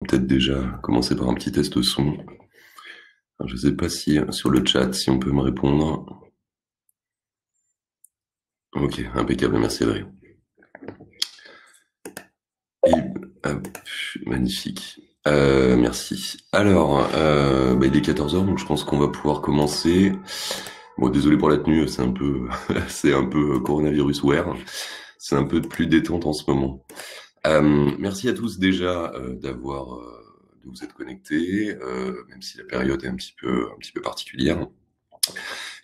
peut-être déjà commencer par un petit test son. Alors, je ne sais pas si sur le chat, si on peut me répondre. Ok, impeccable, merci Adrien. Et, magnifique. Merci. Alors, il est 14h, donc je pense qu'on va pouvoir commencer. Bon, désolé pour la tenue, c'est un peu, c'est un peu coronavirus wear. C'est un peu plus détente en ce moment. Merci à tous déjà de vous être connectés, même si la période est un petit peu particulière.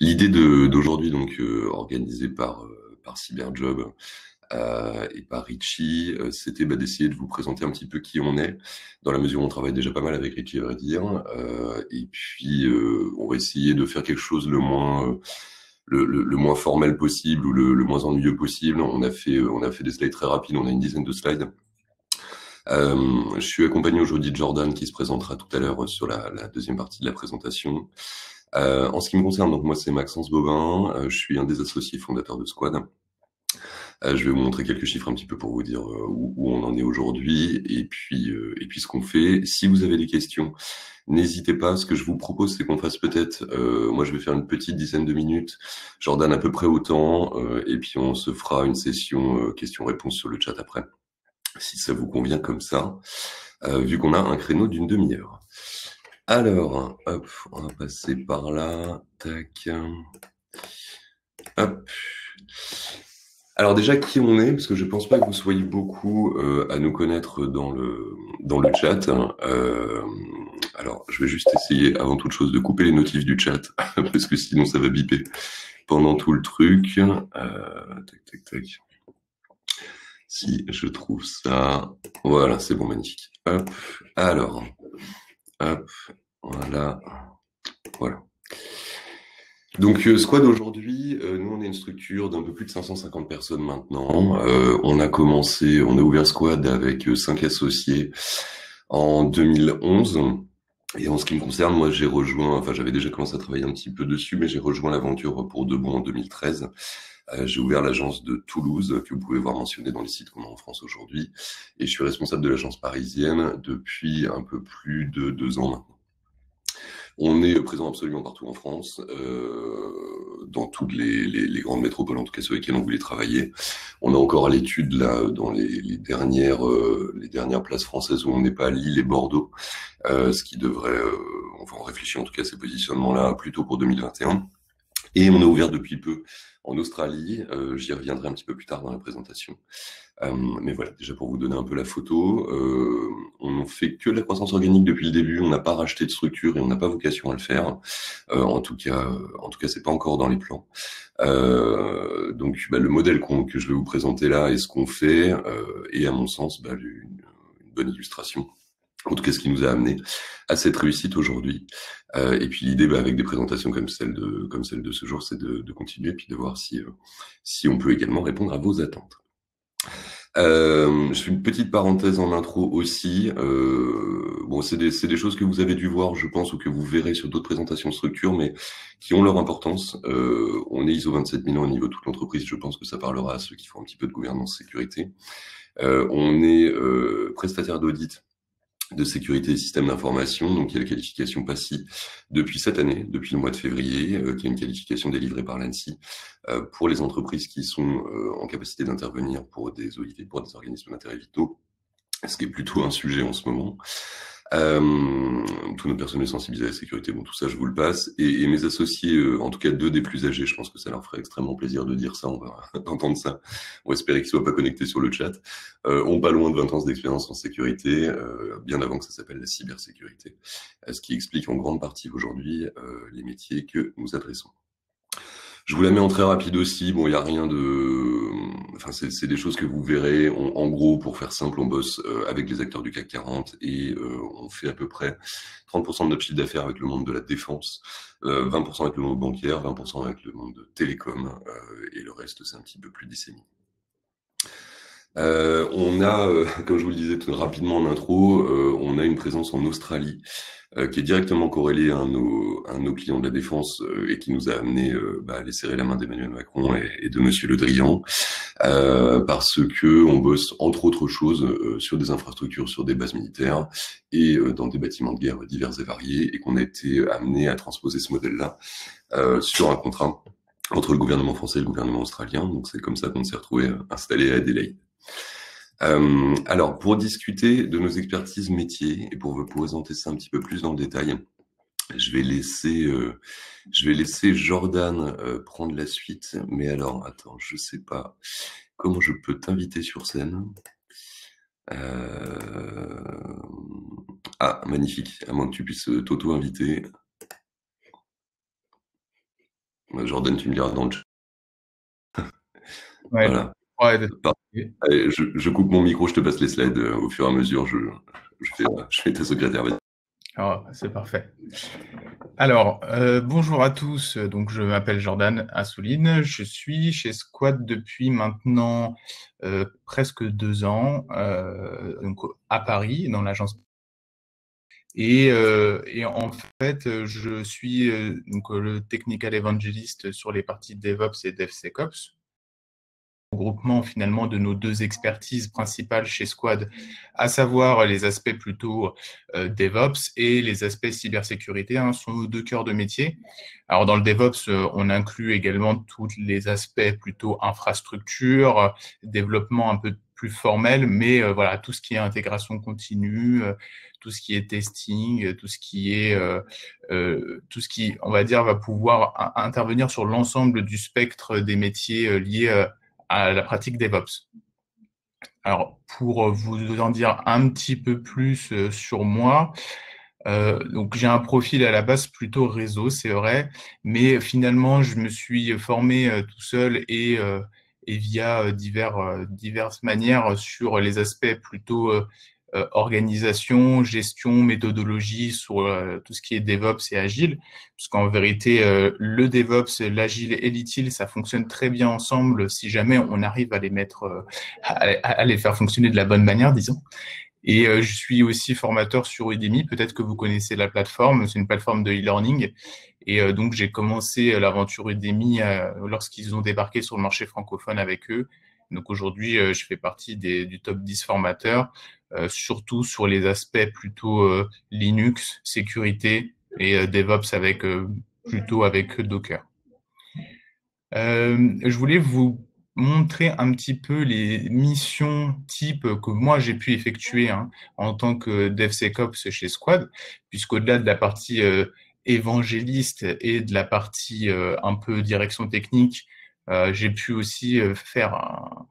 L'idée d'aujourd'hui, donc organisée par Cyberjob et par Richie, c'était d'essayer de vous présenter un petit peu qui on est, dans la mesure où on travaille déjà pas mal avec Richie, à vrai dire, et puis on va essayer de faire quelque chose le moins formel possible ou le moins ennuyeux possible. On a fait des slides très rapides, on a une dizaine de slides. Je suis accompagné aujourd'hui de Jordan qui se présentera tout à l'heure sur la deuxième partie de la présentation. En ce qui me concerne, donc moi c'est Maxence Bobin, je suis un des associés fondateurs de Squad. Je vais vous montrer quelques chiffres un petit peu pour vous dire où on en est aujourd'hui et puis ce qu'on fait. Si vous avez des questions, n'hésitez pas. Ce que je vous propose, c'est qu'on fasse peut-être, moi je vais faire une petite dizaine de minutes, Jordan à peu près autant, et puis on se fera une session questions-réponses sur le chat après, si ça vous convient comme ça, vu qu'on a un créneau d'une demi-heure. Alors, hop, on va passer par là, tac, hop. Alors déjà, qui on est, parce que je pense pas que vous soyez beaucoup à nous connaître dans le chat. Alors, je vais juste essayer, avant toute chose, de couper les notifs du chat, parce que sinon ça va biper pendant tout le truc. Tac, tac, tac. Si je trouve ça, voilà, c'est bon, magnifique. Hop, alors, hop, voilà. Donc Squad aujourd'hui, nous on est une structure d'un peu plus de 550 personnes maintenant. On a ouvert Squad avec 5 associés en 2011. Et en ce qui me concerne, moi j'avais déjà commencé à travailler un petit peu dessus, mais j'ai rejoint l'aventure pour de bon en 2013. J'ai ouvert l'agence de Toulouse, que vous pouvez voir mentionnée dans les sites qu'on a en France aujourd'hui. Et je suis responsable de l'agence parisienne depuis un peu plus de 2 ans maintenant. On est présent absolument partout en France, dans toutes les grandes métropoles, en tout cas sur lesquelles on voulait travailler. On est encore à l'étude là dans les dernières places françaises où on n'est pas à Lille et Bordeaux, ce qui devrait, on réfléchit en tout cas à ces positionnements-là plutôt pour 2021. Et on a ouvert depuis peu en Australie, j'y reviendrai un petit peu plus tard dans la présentation. Mais voilà, déjà pour vous donner un peu la photo, on ne fait que de la croissance organique depuis le début, on n'a pas racheté de structure et on n'a pas vocation à le faire. En tout cas, c'est pas encore dans les plans. Donc, le modèle que je vais vous présenter là et ce qu'on fait est à mon sens une bonne illustration. En tout cas, ce qui nous a amené à cette réussite aujourd'hui. Et puis l'idée, avec des présentations comme celle de ce jour, c'est de continuer et puis de voir si on peut également répondre à vos attentes. Je fais une petite parenthèse en intro aussi. C'est des choses que vous avez dû voir, je pense, ou que vous verrez sur d'autres présentations de structure, mais qui ont leur importance. On est ISO 27001 au niveau de toute l'entreprise. Je pense que ça parlera à ceux qui font un petit peu de gouvernance sécurité. On est prestataire d'audit de sécurité et système d'information, donc il y a la qualification PASI depuis cette année, depuis le mois de février, qui est une qualification délivrée par l'ANSSI pour les entreprises qui sont en capacité d'intervenir pour des OIV, pour des organismes d'intérêt vitaux, ce qui est plutôt un sujet en ce moment. Tous nos personnels sensibilisés à la sécurité, tout ça je vous le passe, et mes associés, en tout cas 2 des plus âgés, je pense que ça leur ferait extrêmement plaisir de dire ça, on va entendre ça, on va espérer qu'ils soient pas connectés sur le chat, ont pas loin de 20 ans d'expérience en sécurité, bien avant que ça s'appelle la cybersécurité, ce qui explique en grande partie aujourd'hui les métiers que nous adressons. Je vous la mets en très rapide aussi. Bon, il n'y a rien de... Enfin, c'est des choses que vous verrez. En gros, pour faire simple, on bosse avec les acteurs du CAC 40 et on fait à peu près 30% de notre chiffre d'affaires avec le monde de la défense, 20% avec le monde bancaire, 20% avec le monde de télécom et le reste, c'est un petit peu plus disséminé. On a, comme je vous le disais tout rapidement en intro, on a une présence en Australie qui est directement corrélée à un de nos clients de la défense et qui nous a amené à aller serrer la main d'Emmanuel Macron et de Monsieur Le Drian. parce que on bosse entre autres choses sur des infrastructures, sur des bases militaires et dans des bâtiments de guerre divers et variés, et qu'on a été amené à transposer ce modèle-là sur un contrat entre le gouvernement français et le gouvernement australien. Donc c'est comme ça qu'on s'est retrouvé installé à Adélaïde. Alors, pour discuter de nos expertises métiers et pour vous présenter ça un petit peu plus dans le détail, je vais laisser Jordan prendre la suite. Mais alors, attends, je sais pas comment je peux t'inviter sur scène. Ah, magnifique, à moins que tu puisses t'auto-inviter. Jordan, tu me diras dans le chat. Ouais. Voilà. Ouais, Allez, je coupe mon micro, je te passe les slides au fur et à mesure. Je fais ta secrétaire. Alors, c'est parfait. Alors, bonjour à tous. Donc, je m'appelle Jordan Assouline. Je suis chez Squad depuis maintenant presque 2 ans, donc à Paris, dans l'agence. Et en fait, je suis donc le technical evangelist sur les parties DevOps et DevSecOps. Regroupement finalement de nos 2 expertises principales chez Squad, à savoir les aspects plutôt DevOps et les aspects cybersécurité, sont nos 2 cœurs de métier. Alors dans le DevOps, on inclut également tous les aspects plutôt infrastructure, développement un peu plus formel, mais voilà, tout ce qui est intégration continue, tout ce qui est testing, tout ce qui, on va dire, va pouvoir intervenir sur l'ensemble du spectre des métiers liés à la pratique DevOps. Alors, pour vous en dire un petit peu plus sur moi, donc j'ai un profil à la base plutôt réseau, c'est vrai, mais finalement, je me suis formé tout seul et via diverses manières sur les aspects plutôt organisation, gestion, méthodologie, sur tout ce qui est DevOps et Agile, parce qu'en vérité, le DevOps, l'Agile et l'ITIL, ça fonctionne très bien ensemble si jamais on arrive à les mettre, à les faire fonctionner de la bonne manière, disons. Et je suis aussi formateur sur Udemy. Peut-être que vous connaissez la plateforme. C'est une plateforme de e-learning. Et donc, j'ai commencé l'aventure Udemy lorsqu'ils ont débarqué sur le marché francophone avec eux. Donc, aujourd'hui, je fais partie du top 10 formateurs, surtout sur les aspects plutôt Linux, sécurité et DevOps plutôt avec Docker. Je voulais vous montrer un petit peu les missions type que moi j'ai pu effectuer en tant que DevSecOps chez Squad, puisqu'au-delà de la partie évangéliste et de la partie un peu direction technique, j'ai pu aussi faire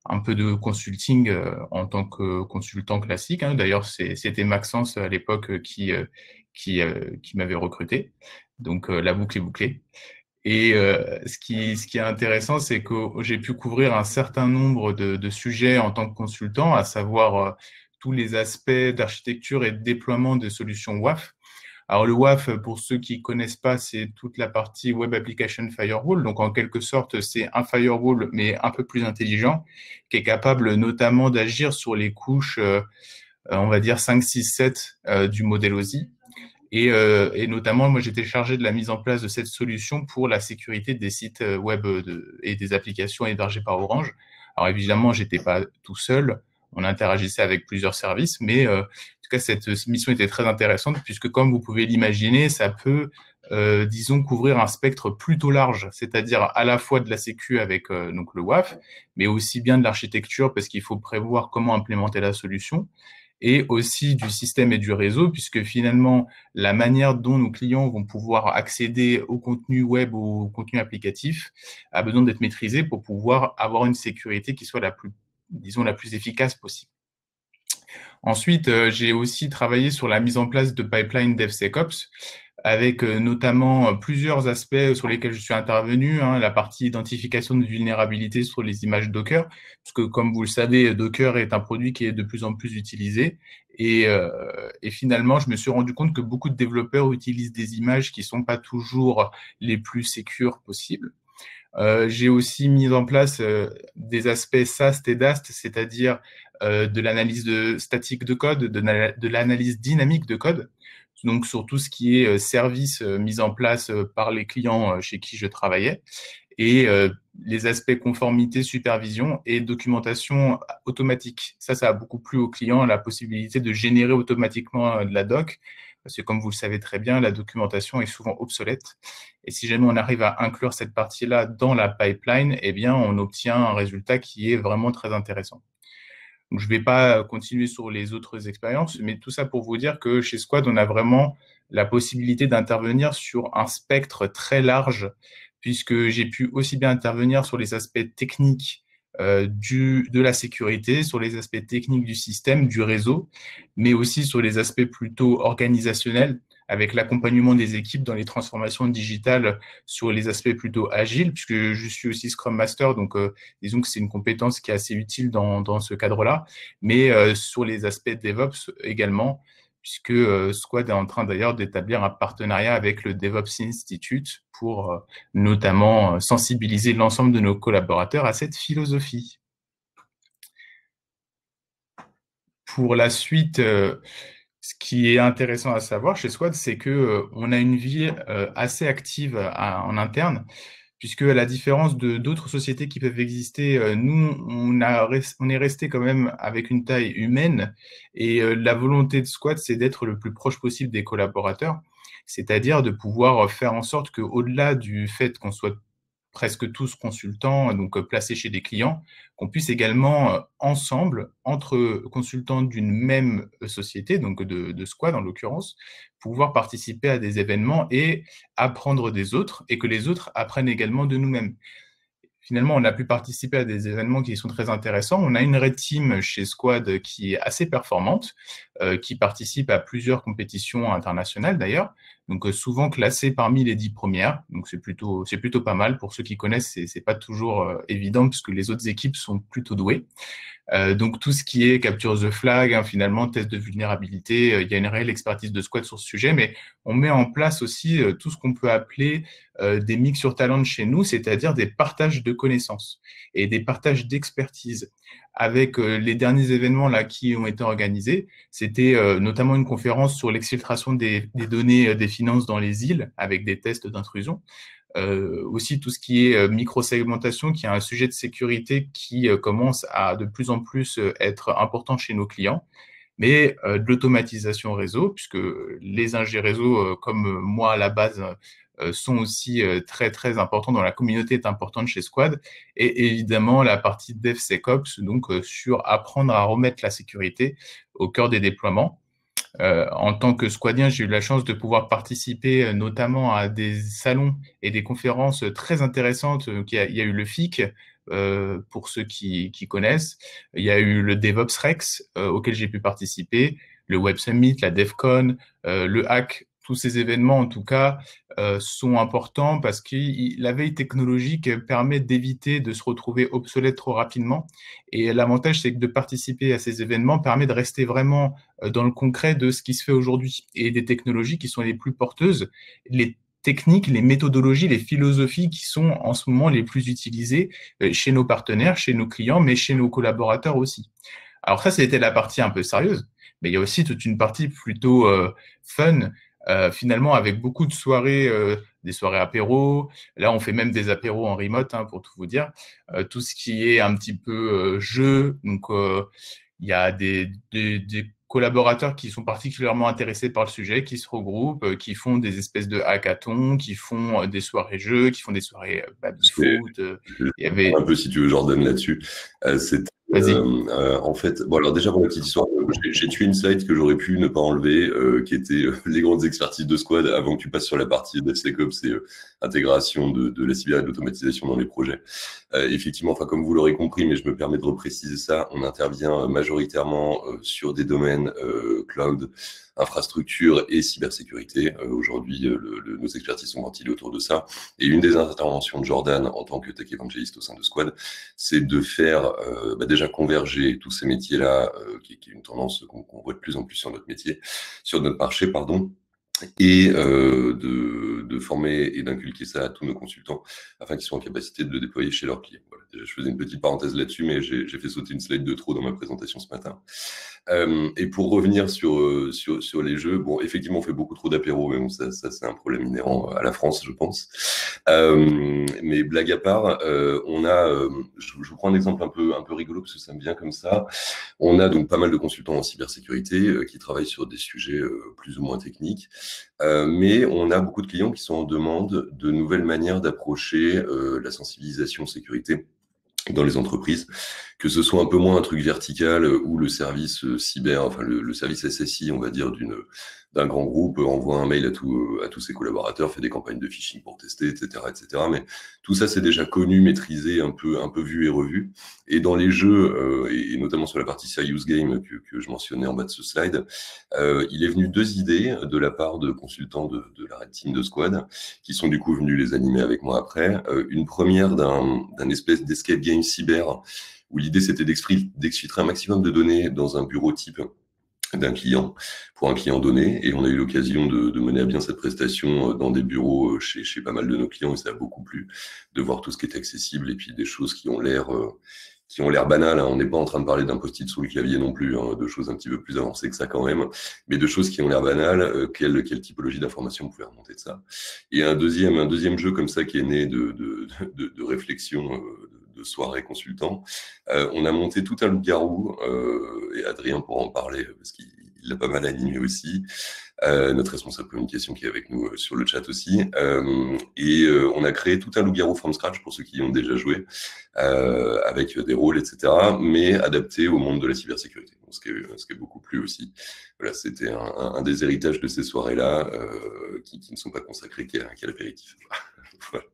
un peu de consulting en tant que consultant classique. D'ailleurs, c'était Maxence à l'époque qui m'avait recruté. Donc, la boucle est bouclée. Et ce qui est intéressant, c'est que j'ai pu couvrir un certain nombre de sujets en tant que consultant, à savoir tous les aspects d'architecture et de déploiement de solutions WAF. Alors, le WAF, pour ceux qui ne connaissent pas, c'est toute la partie Web Application Firewall. Donc, en quelque sorte, c'est un firewall, mais un peu plus intelligent, qui est capable notamment d'agir sur les couches, on va dire 5, 6, 7 du modèle OSI. Et notamment, moi, j'étais chargé de la mise en place de cette solution pour la sécurité des sites web et des applications hébergées par Orange. Alors, évidemment, j'étais pas tout seul. On interagissait avec plusieurs services, mais en tout cas, cette mission était très intéressante puisque, comme vous pouvez l'imaginer, ça peut, disons, couvrir un spectre plutôt large, c'est-à-dire à la fois de la sécu avec donc le WAF, mais aussi bien de l'architecture parce qu'il faut prévoir comment implémenter la solution, et aussi du système et du réseau, puisque finalement, la manière dont nos clients vont pouvoir accéder au contenu web ou au contenu applicatif a besoin d'être maîtrisée pour pouvoir avoir une sécurité qui soit la plus efficace possible. Ensuite, j'ai aussi travaillé sur la mise en place de pipelines DevSecOps, avec notamment plusieurs aspects sur lesquels je suis intervenu, la partie identification de vulnérabilité sur les images Docker, parce que comme vous le savez, Docker est un produit qui est de plus en plus utilisé, et finalement, je me suis rendu compte que beaucoup de développeurs utilisent des images qui ne sont pas toujours les plus sécures possibles. J'ai aussi mis en place des aspects SAST et DAST, c'est-à-dire de l'analyse statique de code, de l'analyse dynamique de code, donc sur tout ce qui est service mis en place par les clients chez qui je travaillais. Et les aspects conformité, supervision et documentation automatique. Ça a beaucoup plu aux clients, la possibilité de générer automatiquement de la doc, parce que comme vous le savez très bien, la documentation est souvent obsolète. Et si jamais on arrive à inclure cette partie-là dans la pipeline, eh bien, on obtient un résultat qui est vraiment très intéressant. Donc, je ne vais pas continuer sur les autres expériences, mais tout ça pour vous dire que chez Squad, on a vraiment la possibilité d'intervenir sur un spectre très large, puisque j'ai pu aussi bien intervenir sur les aspects techniques de la sécurité, sur les aspects techniques du système, du réseau, mais aussi sur les aspects plutôt organisationnels, avec l'accompagnement des équipes dans les transformations digitales sur les aspects plutôt agiles, puisque je suis aussi Scrum Master, donc disons que c'est une compétence qui est assez utile dans ce cadre-là, mais sur les aspects DevOps également, puisque Squad est en train d'ailleurs d'établir un partenariat avec le DevOps Institute pour notamment sensibiliser l'ensemble de nos collaborateurs à cette philosophie. Pour la suite, ce qui est intéressant à savoir chez Squad, c'est qu'on a une vie assez active en interne, puisque à la différence de d'autres sociétés qui peuvent exister, nous, on est resté quand même avec une taille humaine, et la volonté de Squad, c'est d'être le plus proche possible des collaborateurs, c'est-à-dire de pouvoir faire en sorte qu'au-delà du fait qu'on soit presque tous consultants, donc placés chez des clients, qu'on puisse également, ensemble, entre consultants d'une même société, donc de Squad en l'occurrence, pouvoir participer à des événements et apprendre des autres, et que les autres apprennent également de nous-mêmes. Finalement, on a pu participer à des événements qui sont très intéressants. On a une Red Team chez Squad qui est assez performante, qui participe à plusieurs compétitions internationales d'ailleurs, donc souvent classée parmi les 10 premières. Donc c'est plutôt pas mal. Pour ceux qui connaissent, c'est pas toujours évident puisque les autres équipes sont plutôt douées. Donc tout ce qui est capture the flag, finalement, test de vulnérabilité, il y a une réelle expertise de Squad sur ce sujet, mais on met en place aussi tout ce qu'on peut appeler des mix sur talent chez nous, c'est-à-dire des partages de connaissances et des partages d'expertise. Avec les derniers événements là qui ont été organisés, c'était notamment une conférence sur l'exfiltration des données des finances dans les îles avec des tests d'intrusion. Aussi tout ce qui est micro-segmentation, qui est un sujet de sécurité qui commence à de plus en plus être important chez nos clients, mais de l'automatisation réseau, puisque les ingé réseau, comme moi à la base, sont aussi très très importants dans la communauté, est importante chez Squad, et évidemment la partie DevSecOps, donc sur apprendre à remettre la sécurité au cœur des déploiements. En tant que squadien, j'ai eu la chance de pouvoir participer notamment à des salons et des conférences très intéressantes. Il y a eu le FIC, pour ceux qui connaissent. Il y a eu le DevOps Rex, auquel j'ai pu participer, le Web Summit, la DevCon, le Hack. Tous ces événements, en tout cas, sont importants parce que la veille technologique permet d'éviter de se retrouver obsolète trop rapidement. Et l'avantage, c'est que de participer à ces événements permet de rester vraiment dans le concret de ce qui se fait aujourd'hui et des technologies qui sont les plus porteuses, les techniques, les méthodologies, les philosophies qui sont en ce moment les plus utilisées chez nos partenaires, chez nos clients, mais chez nos collaborateurs aussi. Alors ça, c'était la partie un peu sérieuse, mais il y a aussi toute une partie plutôt fun, finalement avec beaucoup de soirées, des soirées apéros. Là, on fait même des apéros en remote, pour tout vous dire. Tout ce qui est un petit peu jeu, donc il y a des collaborateurs qui sont particulièrement intéressés par le sujet, qui se regroupent, qui font des espèces de hackathons, qui font des soirées jeux, qui font des soirées baby-foot. Il y avait un peu, si tu veux, Jordan, là-dessus. En fait, bon, alors déjà pour la petite histoire, j'ai tué une slide que j'aurais pu ne pas enlever, qui était les grandes expertises de Squad avant que tu passes sur la partie DevSecOps et intégration de la cyber et de l'automatisation dans les projets. Effectivement, enfin comme vous l'aurez compris, mais je me permets de repréciser ça, on intervient majoritairement sur des domaines cloud, infrastructure et cybersécurité. Aujourd'hui, nos expertises sont ventilées autour de ça. Et une des interventions de Jordan en tant que tech évangéliste au sein de Squad, c'est de faire déjà converger tous ces métiers-là, qui est une tendance qu'on voit de plus en plus sur notre métier, sur notre marché, pardon, et de former et d'inculquer ça à tous nos consultants afin qu'ils soient en capacité de le déployer chez leurs clients. Voilà. Déjà, je faisais une petite parenthèse là-dessus, mais j'ai fait sauter une slide de trop dans ma présentation ce matin. Et pour revenir sur les jeux, bon, effectivement, on fait beaucoup trop d'apéros, mais bon, ça c'est un problème inhérent à la France, je pense. Mais blague à part, je vous prends un exemple un peu rigolo parce que ça me vient comme ça. On a donc pas mal de consultants en cybersécurité qui travaillent sur des sujets plus ou moins techniques, mais on a beaucoup de clients qui sont en demande de nouvelles manières d'approcher la sensibilisation sécurité dans les entreprises, que ce soit un peu moins un truc vertical où le service cyber, enfin le service SSI, on va dire, d'un grand groupe envoie un mail à tous ses collaborateurs, fait des campagnes de phishing pour tester, etc., etc. Mais tout ça, c'est déjà connu, maîtrisé, un peu vu et revu. Et dans les jeux, et notamment sur la partie serious game que je mentionnais en bas de ce slide, il est venu deux idées de la part de consultants de la Red Team de Squad, qui sont du coup venus les animer avec moi après. Une première d'un espèce d'escape game cyber, où l'idée c'était d'exfiltrer un maximum de données dans un bureau type d'un client, pour un client donné, et on a eu l'occasion de mener à bien cette prestation dans des bureaux chez pas mal de nos clients, et ça a beaucoup plu de voir tout ce qui est accessible, et puis des choses qui ont l'air banales, hein. On n'est pas en train de parler d'un post-it sous le clavier non plus, hein, de choses un petit peu plus avancées que ça quand même, mais de choses qui ont l'air banales, quelle typologie d'informations vous pouvez remonter de ça. Et un deuxième jeu comme ça qui est né de réflexion, de soirée consultant. On a monté tout un loup-garou, et Adrien pourra en parler parce qu'il l'a pas mal animé aussi. Notre responsable communication qui est avec nous sur le chat aussi. On a créé tout un loup-garou from scratch pour ceux qui y ont déjà joué, avec des rôles, etc., mais adapté au monde de la cybersécurité, ce qui est beaucoup plu aussi. Voilà, c'était un des héritages de ces soirées-là qui ne sont pas consacrés qu'à l'apéritif. Voilà.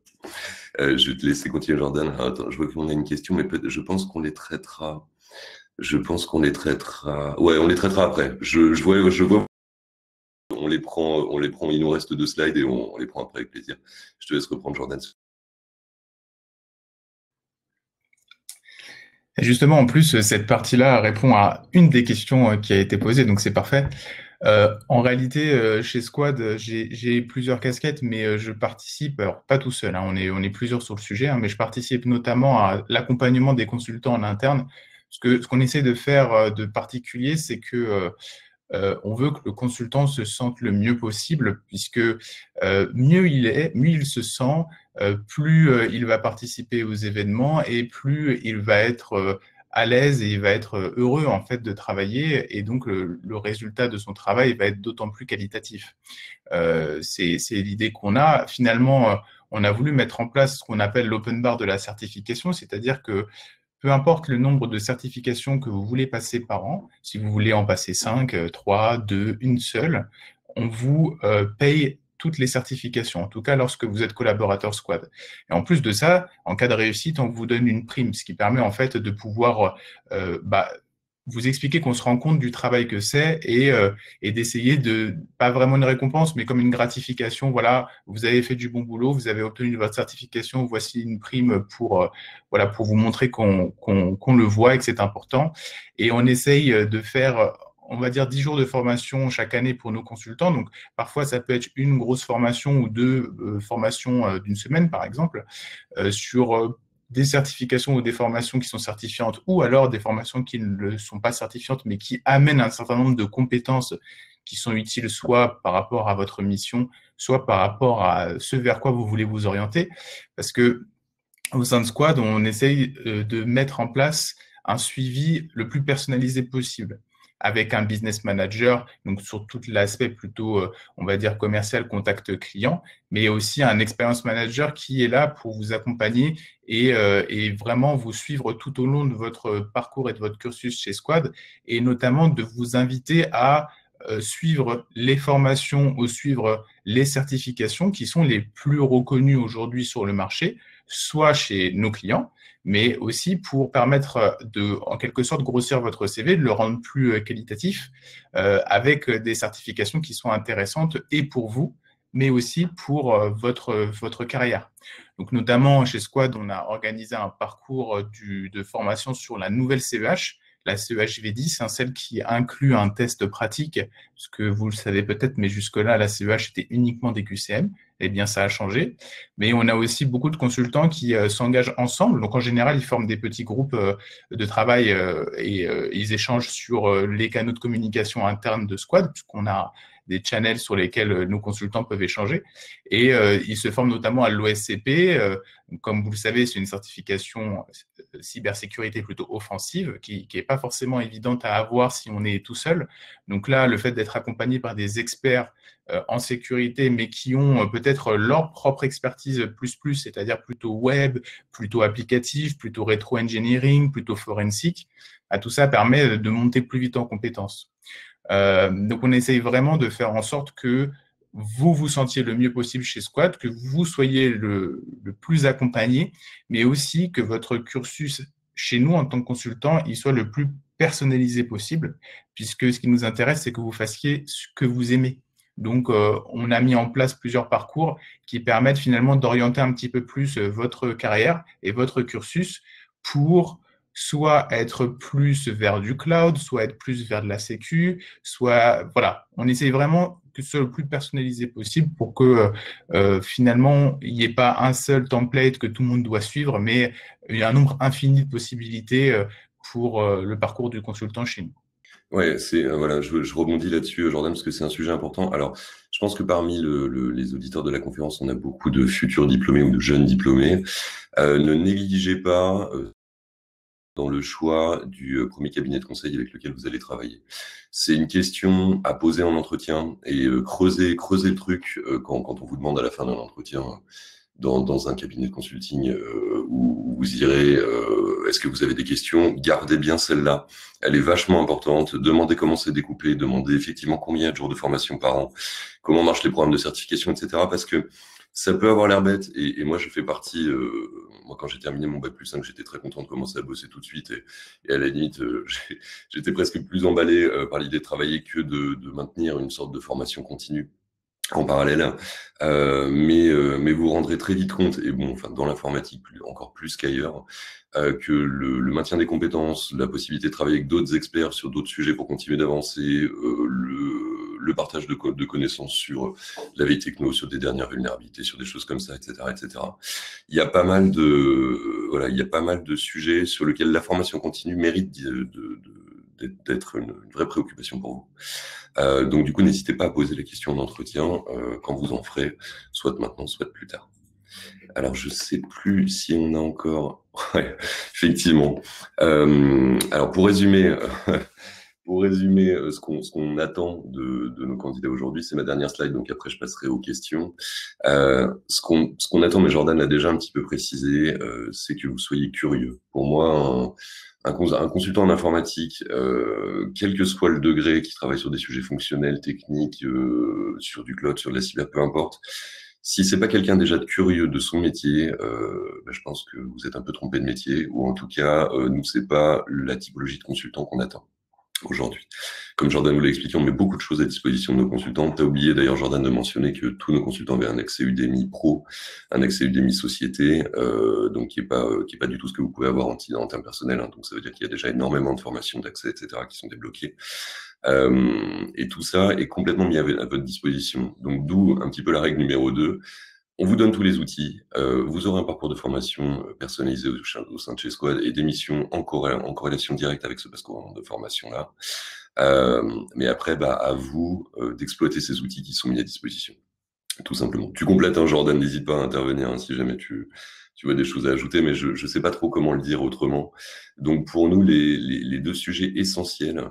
Je vais te laisser continuer, Jordan. Ah, attends, je vois qu'on a une question, mais je pense qu'on les traitera. Ouais, on les traitera après. Je vois. On les prend. Il nous reste 2 slides et on les prend après avec plaisir. Je te laisse reprendre, Jordan. Et justement, en plus, cette partie-là répond à une des questions qui a été posée, donc c'est parfait. En réalité, chez Squad, j'ai plusieurs casquettes, mais je participe, alors pas tout seul, hein, on est plusieurs sur le sujet, hein, mais je participe notamment à l'accompagnement des consultants en interne. Ce qu'on essaie de faire de particulier, c'est que on veut que le consultant se sente le mieux possible, puisque mieux il se sent, plus il va participer aux événements et plus il va être à l'aise et il va être heureux en fait de travailler, et donc le résultat de son travail va être d'autant plus qualitatif. C'est l'idée qu'on a. Finalement, on a voulu mettre en place ce qu'on appelle l'open bar de la certification, c'est-à-dire que peu importe le nombre de certifications que vous voulez passer par an, si vous voulez en passer 5, 3, 2, une seule, on vous paye toutes les certifications, en tout cas lorsque vous êtes collaborateur Squad. Et en plus de ça, en cas de réussite, on vous donne une prime, ce qui permet en fait de pouvoir vous expliquer qu'on se rend compte du travail que c'est et d'essayer de, pas vraiment une récompense, mais comme une gratification. Voilà, vous avez fait du bon boulot, vous avez obtenu votre certification, voici une prime pour vous montrer qu'on le voit et que c'est important. Et on essaye de faire, on va dire, 10 jours de formation chaque année pour nos consultants. Donc, parfois, ça peut être une grosse formation ou deux formations d'une semaine, par exemple, sur des certifications ou des formations qui sont certifiantes, ou alors des formations qui ne sont pas certifiantes, mais qui amènent un certain nombre de compétences qui sont utiles soit par rapport à votre mission, soit par rapport à ce vers quoi vous voulez vous orienter. Parce que au sein de Squad, on essaye de mettre en place un suivi le plus personnalisé possible, avec un business manager, donc sur tout l'aspect plutôt, on va dire, commercial, contact client, mais aussi un experience manager qui est là pour vous accompagner et vraiment vous suivre tout au long de votre parcours et de votre cursus chez Squad, et notamment de vous inviter à suivre les formations ou suivre les certifications qui sont les plus reconnues aujourd'hui sur le marché, soit chez nos clients, mais aussi pour permettre de, en quelque sorte, grossir votre CV, de le rendre plus qualitatif, avec des certifications qui sont intéressantes et pour vous, mais aussi pour votre carrière. Donc, notamment chez Squad, on a organisé un parcours de formation sur la nouvelle CEH, la CEHV10, hein, celle qui inclut un test pratique, parce que vous le savez peut-être, mais jusque-là, la CEH était uniquement des QCM. Eh bien, ça a changé. Mais on a aussi beaucoup de consultants qui s'engagent ensemble. Donc, en général, ils forment des petits groupes de travail et ils échangent sur les canaux de communication internes de Squad, puisqu'on a des channels sur lesquels nos consultants peuvent échanger. Et ils se forment notamment à l'OSCP. Comme vous le savez, c'est une certification cybersécurité plutôt offensive qui n'est pas forcément évidente à avoir si on est tout seul. Donc là, le fait d'être accompagné par des experts en sécurité, mais qui ont peut-être leur propre expertise plus, c'est-à-dire plutôt web, plutôt applicatif, plutôt rétro-engineering, plutôt forensique, tout ça permet de monter plus vite en compétences. Donc, on essaye vraiment de faire en sorte que vous vous sentiez le mieux possible chez Squad, que vous soyez le plus accompagné, mais aussi que votre cursus chez nous, en tant que consultant, il soit le plus personnalisé possible, puisque ce qui nous intéresse, c'est que vous fassiez ce que vous aimez. Donc, on a mis en place plusieurs parcours qui permettent finalement d'orienter un petit peu plus votre carrière et votre cursus pour soit être plus vers du cloud, soit être plus vers de la sécu, soit, voilà, on essaye vraiment que ce soit le plus personnalisé possible pour que finalement, il n'y ait pas un seul template que tout le monde doit suivre, mais il y a un nombre infini de possibilités pour le parcours du consultant chez nous. Ouais, voilà, je rebondis là-dessus, Jordan, parce que c'est un sujet important. Alors, je pense que parmi les auditeurs de la conférence, on a beaucoup de futurs diplômés ou de jeunes diplômés. Ne négligez pas dans le choix du premier cabinet de conseil avec lequel vous allez travailler. C'est une question à poser en entretien et creuser le truc quand on vous demande à la fin d'un entretien dans un cabinet de consulting où vous irez, est-ce que vous avez des questions? Gardez bien celle-là. Elle est vachement importante. Demandez comment c'est découpé, demandez effectivement combien il y a de jours de formation par an, comment marchent les programmes de certification, etc. Parce que ça peut avoir l'air bête, et moi je fais partie, moi quand j'ai terminé mon bac plus 5, j'étais très content de commencer à bosser tout de suite, et à la limite, j'étais presque plus emballé par l'idée de travailler que de maintenir une sorte de formation continue en parallèle, mais vous vous rendrez très vite compte, et bon, enfin dans l'informatique encore plus qu'ailleurs, que le maintien des compétences, la possibilité de travailler avec d'autres experts sur d'autres sujets pour continuer d'avancer, le partage de connaissances sur la veille techno, sur des dernières vulnérabilités, sur des choses comme ça, etc., etc. Il y a pas mal voilà, il y a pas mal de sujets sur lesquels la formation continue mérite d'être une vraie préoccupation pour vous. Donc du coup, n'hésitez pas à poser les questions d'entretien quand vous en ferez, soit maintenant, soit plus tard. Alors, je sais plus si on a encore... Ouais, effectivement. Alors, pour résumer, ce qu'on attend de nos candidats aujourd'hui, c'est ma dernière slide, donc après, je passerai aux questions. Ce qu'on attend, mais Jordan l'a déjà un petit peu précisé, c'est que vous soyez curieux. Pour moi, un consultant en informatique, quel que soit le degré, qui travaille sur des sujets fonctionnels, techniques, sur du cloud, sur de la cyber, peu importe, si c'est pas quelqu'un déjà de curieux de son métier, je pense que vous êtes un peu trompé de métier, ou en tout cas, nous, c'est pas la typologie de consultant qu'on attend aujourd'hui. Comme Jordan vous l'a expliqué, on met beaucoup de choses à disposition de nos consultants. Tu as oublié d'ailleurs, Jordan, de mentionner que tous nos consultants avaient un accès Udemy Pro, un accès Udemy Société, donc qui est pas du tout ce que vous pouvez avoir en termes personnels. Hein. Donc ça veut dire qu'il y a déjà énormément de formations d'accès, etc., qui sont débloquées. Et tout ça est complètement mis à votre disposition. Donc d'où un petit peu la règle numéro 2. On vous donne tous les outils, vous aurez un parcours de formation personnalisé au sein de chez Squad et des missions en corrélation directe avec ce parcours de formation-là. Mais après, à vous d'exploiter ces outils qui sont mis à disposition, tout simplement. Tu complètes, hein, Jordan, n'hésite pas à intervenir hein, si jamais tu vois des choses à ajouter, mais je ne sais pas trop comment le dire autrement. Donc pour nous, les deux sujets essentiels,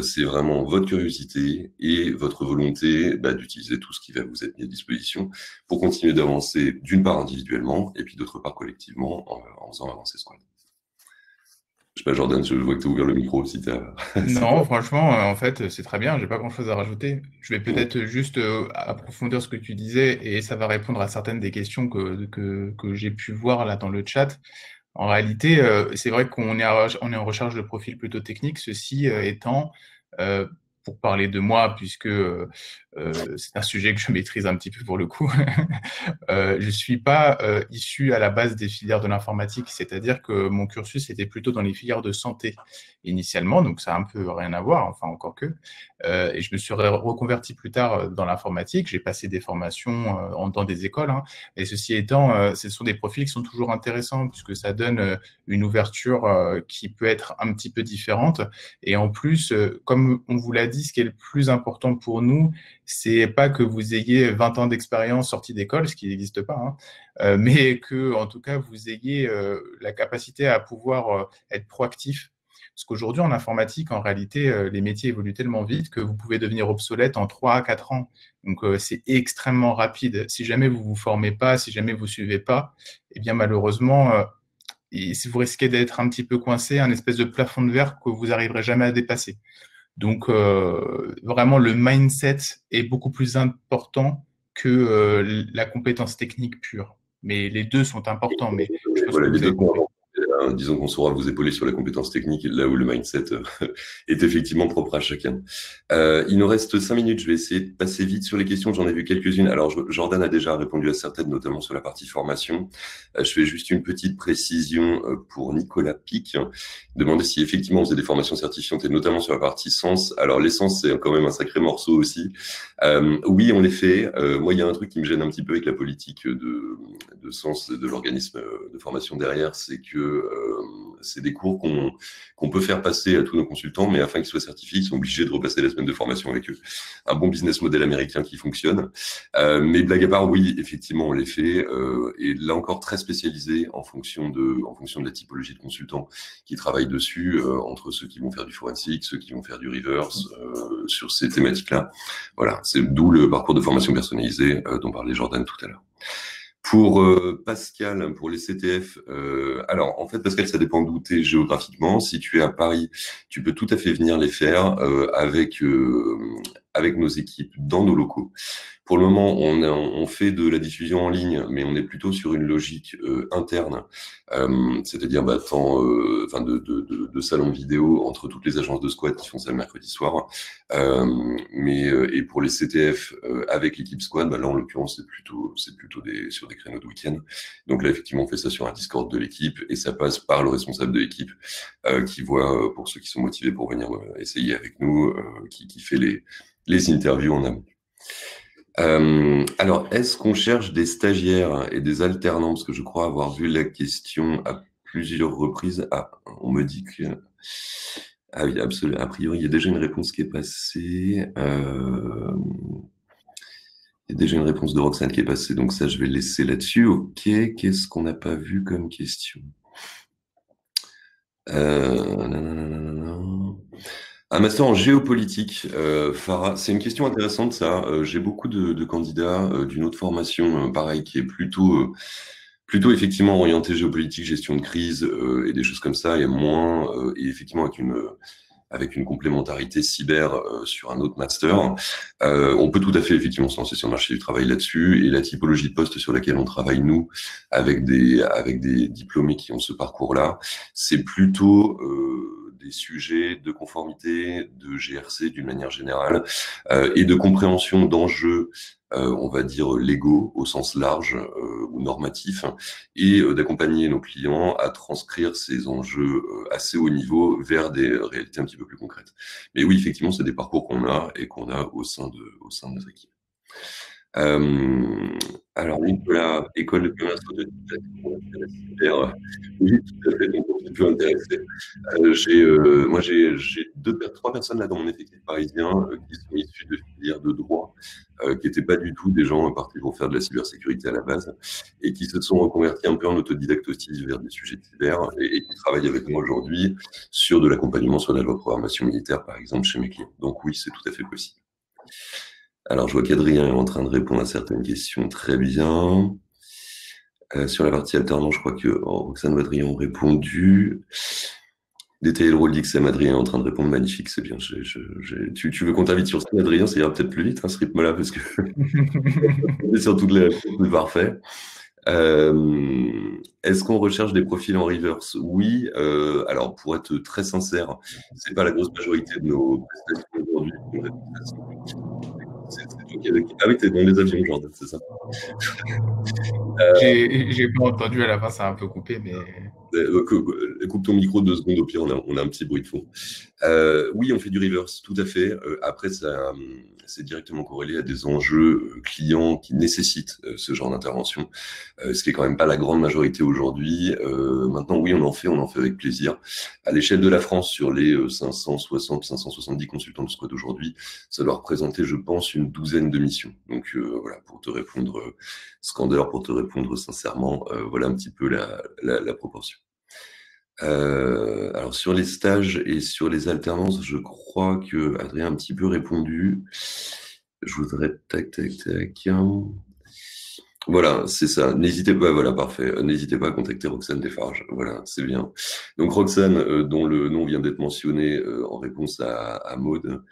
c'est vraiment votre curiosité et votre volonté d'utiliser tout ce qui va vous être mis à disposition pour continuer d'avancer d'une part individuellement et puis d'autre part collectivement en faisant avancer Squad. Je sais pas, Jordan, je vois que tu as ouvert le micro si tu as... Non, franchement, en fait, c'est très bien. J'ai pas grand-chose à rajouter. Je vais peut-être juste approfondir ce que tu disais et ça va répondre à certaines des questions que j'ai pu voir là dans le chat. En réalité, c'est vrai qu'on est en recherche de profils plutôt techniques, ceci étant pour parler de moi, puisque c'est un sujet que je maîtrise un petit peu pour le coup. Je ne suis pas issu à la base des filières de l'informatique, c'est-à-dire que mon cursus était plutôt dans les filières de santé initialement, donc ça a un peu rien à voir, enfin encore que. Et je me suis reconverti plus tard dans l'informatique. J'ai passé des formations dans des écoles, hein, et ceci étant, ce sont des profils qui sont toujours intéressants puisque ça donne une ouverture qui peut être un petit peu différente. Et en plus, comme on vous l'a dit, ce qui est le plus important pour nous, c'est pas que vous ayez 20 ans d'expérience sortie d'école, ce qui n'existe pas, hein, mais que, en tout cas, vous ayez la capacité à pouvoir être proactif. Parce qu'aujourd'hui, en informatique, en réalité, les métiers évoluent tellement vite que vous pouvez devenir obsolète en 3 à 4 ans. Donc, c'est extrêmement rapide. Si jamais vous ne vous formez pas, si jamais vous ne suivez pas, eh bien, malheureusement, si vous risquez d'être un petit peu coincé, un espèce de plafond de verre que vous n'arriverez jamais à dépasser. Donc, vraiment, le mindset est beaucoup plus important que la compétence technique pure. Mais les deux sont importants. Mais je pense que Voilà, les vous deux avez compris. disons qu'on saura vous épauler sur la compétence technique, là où le mindset est effectivement propre à chacun. Il nous reste 5 minutes, je vais essayer de passer vite sur les questions, j'en ai vu quelques-unes. Alors, Jordan a déjà répondu à certaines, notamment sur la partie formation. Je fais juste une petite précision pour Nicolas Pic, demander si effectivement on faisait des formations certifiantes, et notamment sur la partie sens. Alors, l'essence, c'est quand même un sacré morceau aussi. Oui, on les fait. Moi, il y a un truc qui me gêne un petit peu avec la politique de sens de l'organisme de formation derrière, c'est que c'est des cours qu'on peut faire passer à tous nos consultants, mais afin qu'ils soient certifiés, ils sont obligés de repasser la semaine de formation avec eux. Un bon business model américain qui fonctionne. Mais blague à part, oui, effectivement, on les fait. Et là encore, très spécialisé en fonction de la typologie de consultants qui travaillent dessus, entre ceux qui vont faire du forensic, ceux qui vont faire du reverse, sur ces thématiques-là. Voilà, c'est d'où le parcours de formation personnalisé dont parlait Jordan tout à l'heure. Pour Pascal, pour les CTF, alors en fait Pascal, ça dépend d'où tu es géographiquement. Si tu es à Paris, tu peux tout à fait venir les faire avec nos équipes dans nos locaux. Pour le moment, on fait de la diffusion en ligne, mais on est plutôt sur une logique interne, c'est-à-dire de salon vidéo entre toutes les agences de squad qui font ça le mercredi soir. Et pour les CTF avec l'équipe squad, là en l'occurrence c'est plutôt sur des créneaux de week-end. Donc là effectivement on fait ça sur un Discord de l'équipe et ça passe par le responsable de l'équipe qui voit pour ceux qui sont motivés pour venir essayer avec nous, qui fait les interviews en amont. Alors, est-ce qu'on cherche des stagiaires et des alternants? Parce que je crois avoir vu la question à plusieurs reprises. Ah, on me dit que... Ah oui, absolument. A priori, il y a déjà une réponse qui est passée. Il y a déjà une réponse de Roxane qui est passée, donc ça, je vais le laisser là-dessus. Ok, qu'est-ce qu'on n'a pas vu comme question? Un master en géopolitique, Farah, c'est une question intéressante ça. J'ai beaucoup de candidats d'une autre formation, pareil, qui est plutôt effectivement orientée géopolitique, gestion de crise et des choses comme ça, et moins et effectivement avec une complémentarité cyber sur un autre master. On peut tout à fait effectivement se lancer sur le marché du travail là-dessus, et la typologie de poste sur laquelle on travaille nous, avec des diplômés qui ont ce parcours-là, c'est plutôt des sujets de conformité, de GRC d'une manière générale, et de compréhension d'enjeux, on va dire légaux au sens large ou normatif, et d'accompagner nos clients à transcrire ces enjeux assez haut niveau vers des réalités un petit peu plus concrètes. Mais oui, effectivement, c'est des parcours qu'on a et qu'on a au sein de notre équipe. Alors, Nicolas, école de commerce de cyber. Oui, tout à fait, donc on peut intéresser. Moi, j'ai trois personnes là dans mon effectif parisien qui sont issues de filières de droit, qui n'étaient pas du tout des gens partis pour faire de la cybersécurité à la base, et qui se sont reconvertis un peu en autodidacte aussi vers des sujets de cyber, et qui travaillent avec moi aujourd'hui sur de l'accompagnement sur la loi de programmation militaire, par exemple, chez mes clients. Donc oui, c'est tout à fait possible. Alors, je vois qu'Adrien est en train de répondre à certaines questions très bien. Sur la partie alternance, je crois que Roxane et Adrien ont répondu. Détailler le rôle d'XM, Adrien est en train de répondre, magnifique, c'est bien. Tu veux qu'on t'invite sur scène, Adrien? Ça ira peut-être plus vite, ce rythme-là, parce que c'est sur toutes les parfait. Est-ce qu'on recherche des profils en reverse? Oui. Alors, pour être très sincère, c'est pas la grosse majorité de nos prestations aujourd'hui. C'est toi qui ah oui, t'es dans les avions, Jordan, c'est ça? J'ai pas entendu à la fin, ça a un peu coupé, mais Coupe ton micro 2 secondes, au pire, on a un petit bruit de fond. Oui, on fait du reverse, tout à fait. Après, c'est directement corrélé à des enjeux clients qui nécessitent ce genre d'intervention, ce qui est quand même pas la grande majorité aujourd'hui. Maintenant, oui, on en fait avec plaisir. À l'échelle de la France, sur les 570 consultants de squad aujourd'hui, ça doit représenter, je pense, une douzaine de missions. Donc voilà, pour te répondre, Skander, pour te répondre sincèrement, voilà un petit peu la proportion. Alors sur les stages et sur les alternances, je crois que Adrien a un petit peu répondu. Je voudrais tac. Voilà, c'est ça. N'hésitez pas, voilà, parfait. N'hésitez pas à contacter Roxane Desfarges. Voilà, c'est bien. Donc Roxane, dont le nom vient d'être mentionné en réponse à Maud,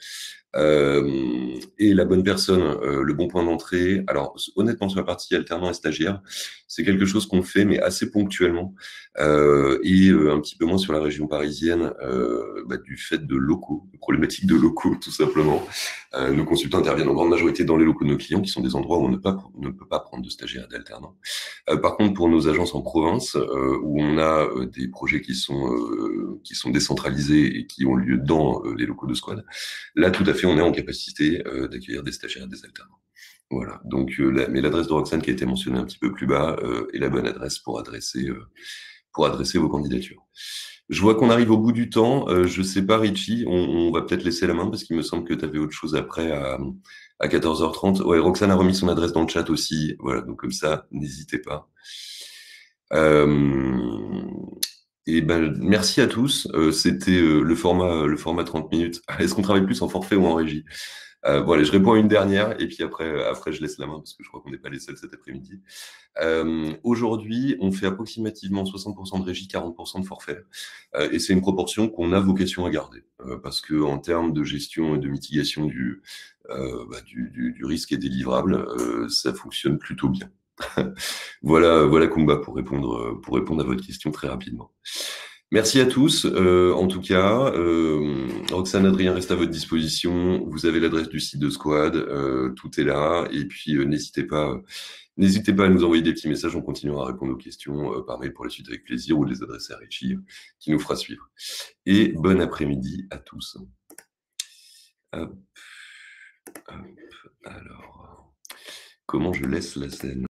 et la bonne personne, le bon point d'entrée. Alors honnêtement, sur la partie alternant et stagiaire, c'est quelque chose qu'on fait, mais assez ponctuellement, et un petit peu moins sur la région parisienne, du fait de locaux, de problématiques de locaux, tout simplement. Nos consultants interviennent en grande majorité dans les locaux de nos clients, qui sont des endroits où on ne peut pas prendre de stagiaires et d'alternants. Par contre, pour nos agences en province, où on a des projets qui sont décentralisés et qui ont lieu dans les locaux de squad, là, tout à fait, on est en capacité d'accueillir des stagiaires et des alternants. Voilà. Donc, mais l'adresse de Roxane qui a été mentionnée un petit peu plus bas est la bonne adresse pour adresser vos candidatures. Je vois qu'on arrive au bout du temps. Je sais pas, Richie, on va peut-être laisser la main parce qu'il me semble que tu avais autre chose après à 14h30. Ouais, Roxane a remis son adresse dans le chat aussi. Voilà, donc comme ça, n'hésitez pas. Et ben, merci à tous. C'était le format 30 minutes. Est-ce qu'on travaille plus en forfait ou en régie? Bon, allez, je réponds à une dernière et puis après, je laisse la main parce que je crois qu'on n'est pas les seuls cet après-midi. Aujourd'hui, on fait approximativement 60% de régie, 40% de forfait. Et c'est une proportion qu'on a vocation à garder parce que en termes de gestion et de mitigation du risque et des livrables, ça fonctionne plutôt bien. Voilà Kumba pour répondre à votre question très rapidement. Merci à tous. En tout cas, Roxane, Adrien reste à votre disposition. Vous avez l'adresse du site de Squad, tout est là. Et puis n'hésitez pas à nous envoyer des petits messages. On continuera à répondre aux questions par mail pour la suite avec plaisir ou les adresser à Richie qui nous fera suivre. Et bon après-midi à tous. Hop. Alors, comment je laisse la scène?